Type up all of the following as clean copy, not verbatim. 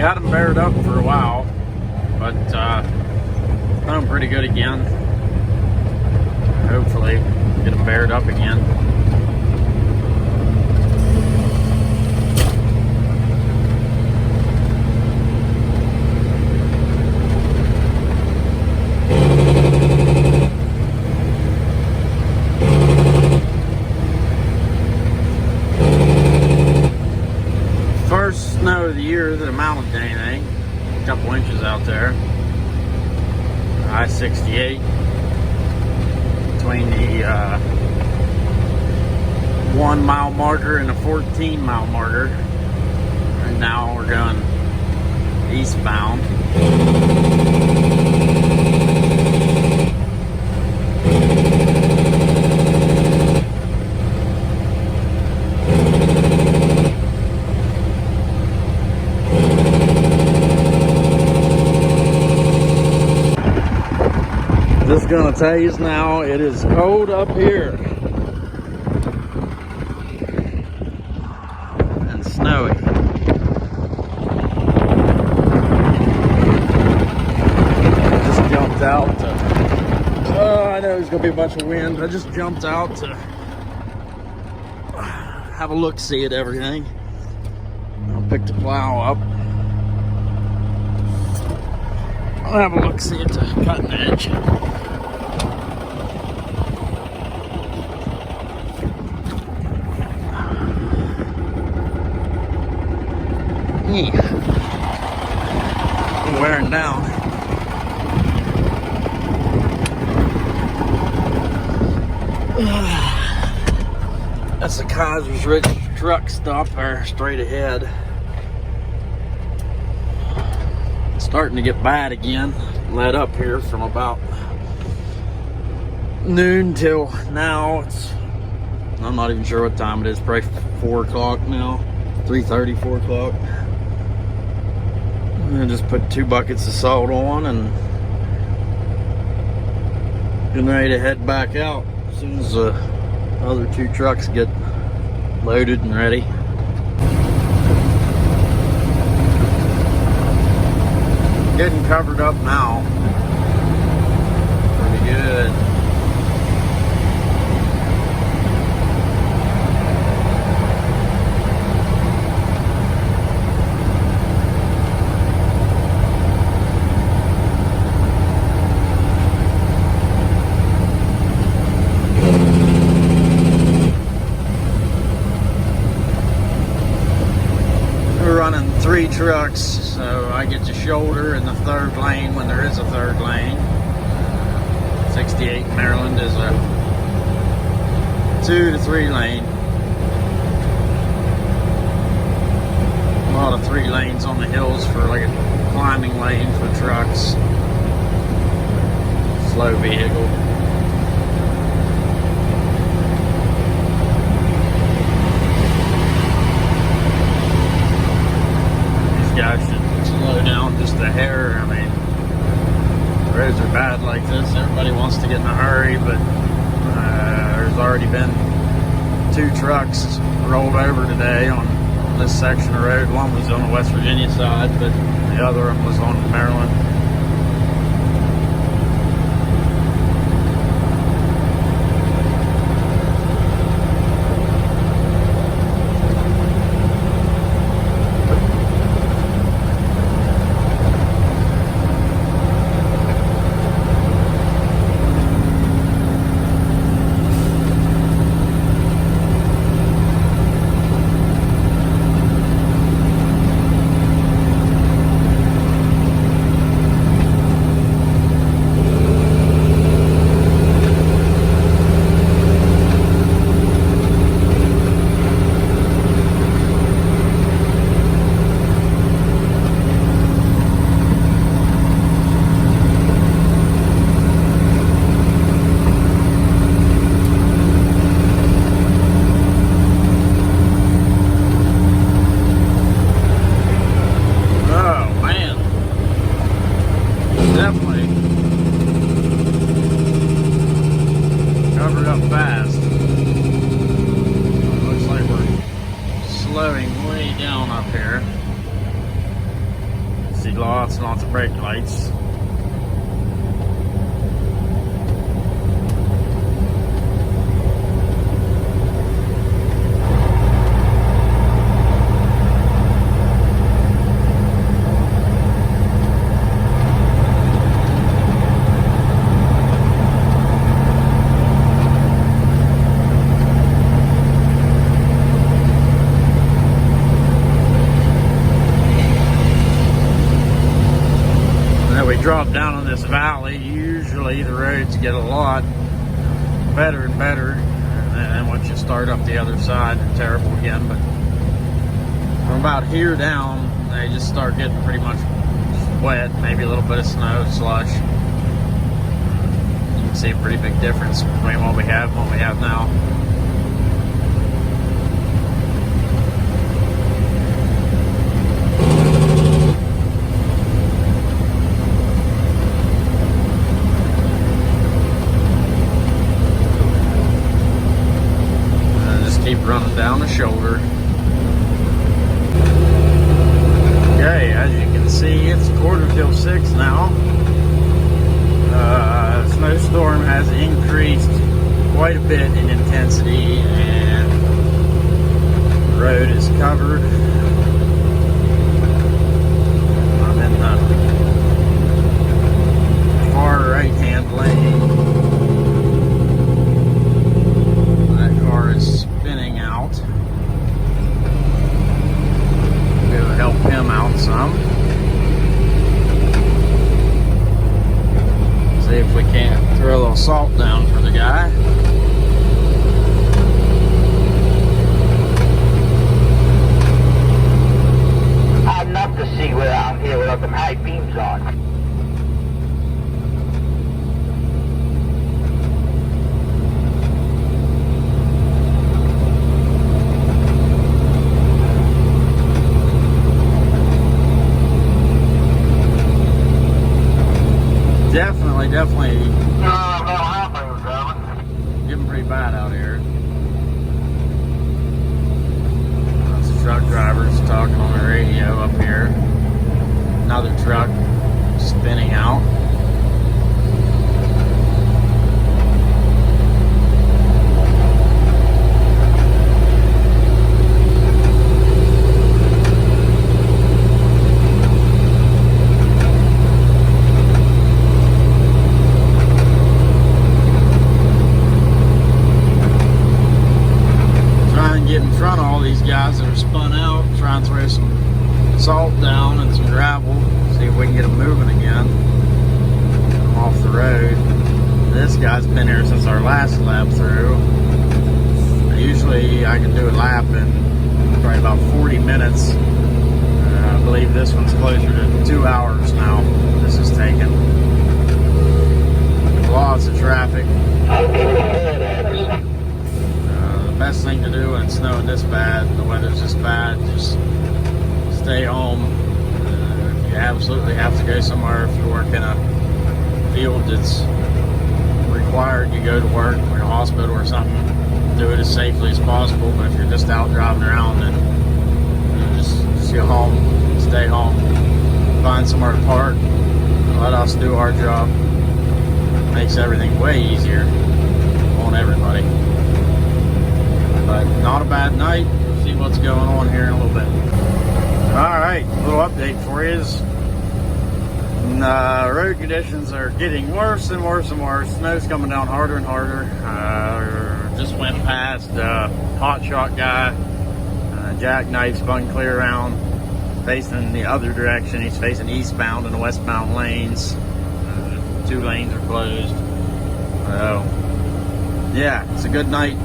had them bared up for a while, but done pretty good again. Hopefully get them bared up again. First snow of the year that amounted to anything. A couple inches out there. I-68 between the 1 mile marker and a 14 mile marker. And now we're going eastbound. Just gonna tell you now, it is cold up here and snowy. Just jumped out to, I know there's gonna be a bunch of wind. I just jumped out to have a look-see at everything. I'll pick the plow up. I'll have a look-see at the cutting edge. I'm wearing down. That's the Kaiser's Ridge truck stop there, straight ahead. It's starting to get bad again. Let up here from about noon till now. I'm not even sure what time it is. Probably 4 o'clock now. 3:30, 4 o'clock. And just put 2 buckets of salt on and getting ready to head back out as soon as the other 2 trucks get loaded and ready. Getting covered up now. Pretty good. Running 3 trucks, so I get to shoulder in the 3rd lane when there is a 3rd lane. 68 Maryland is a 2 to 3 lane. A lot of 3 lanes on the hills for like a climbing lane for trucks. Slow vehicle. Guys should slow down just a hair. I mean, roads are bad like this. Everybody wants to get in a hurry, but there's already been 2 trucks rolled over today on this section of road. One was on the West Virginia side, but the other one was on Maryland. slowing way down up here. see lots and lots of brake lights. Drop down on this valley, usually the roads get a lot better and better, and then once you start up the other side, they're terrible again. But from about here down, they just start getting pretty much wet, maybe a little bit of snow, slush. You can see a pretty big difference between what we have and what we have now. Keep running down the shoulder. Okay, as you can see, it's 5:45 now. Snowstorm has increased quite a bit in intensity, and the road is covered. I'm in the far right-hand lane. That car is spinning out. We'll help him out some. See if we can't throw a little salt down for the guy. I'd love to see where I'm here without them high beams on. Definitely getting pretty bad out here. Lots of truck drivers talking on the radio up here. Another truck spinning out. Guys that are spun out, try and throw some salt down and some gravel, see if we can get them moving again. Get them off the road. This guy's been here since our last lap through. Usually I can do a lap in probably about 40 minutes. I believe this one's closer to 2 hours now. This is taking lots of traffic. Best thing to do when it's snowing this bad, the weather's this bad, just stay home. If you absolutely have to go somewhere, if you work in a field that's required you go to work or a hospital or something, do it as safely as possible. But if you're just out driving around, then just go home, stay home, find somewhere to park, let us do our job. Makes everything way easier on everybody. But not a bad night. See what's going on here in a little bit. Alright, little update for you. Road conditions are getting worse and worse and worse. Snow's coming down harder and harder. Just went past hot shot guy. Jackknife spun clear around, facing the other direction. He's facing eastbound in the westbound lanes. 2 lanes are closed. Yeah, it's a good night.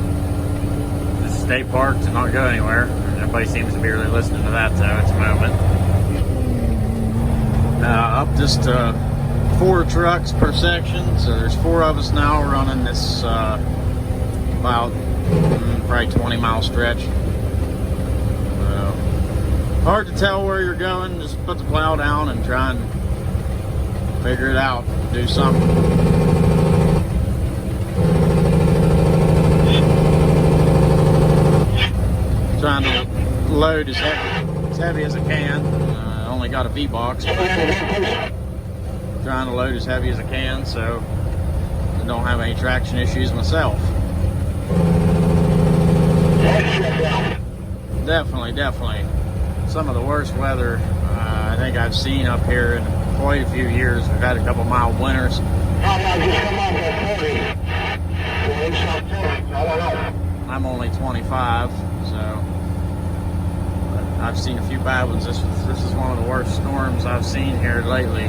Stay parked and not go anywhere. Everybody seems to be really listening to that though at the moment. Up just 4 trucks per section, so there's 4 of us now running this about probably 20-mile stretch. Hard to tell where you're going. Just put the plow down and try and figure it out. Do something. Trying to load as heavy as I can. only got a V-box, but trying to load as heavy as I can, so I don't have any traction issues myself. Definitely. Some of the worst weather I think I've seen up here in quite a few years. We've had a couple mild winters. I'm only 25, so I've seen a few bad ones. This is one of the worst storms I've seen here lately.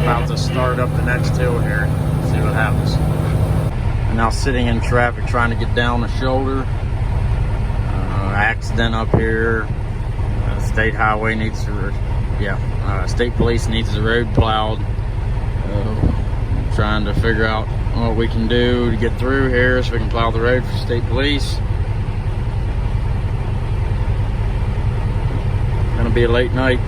About to start up the next hill here. See what happens. I'm now sitting in traffic trying to get down the shoulder. Accident up here. State highway needs to, state police needs the road plowed. Trying to figure out what we can do to get through here so we can plow the road for state police. Gonna be a late night.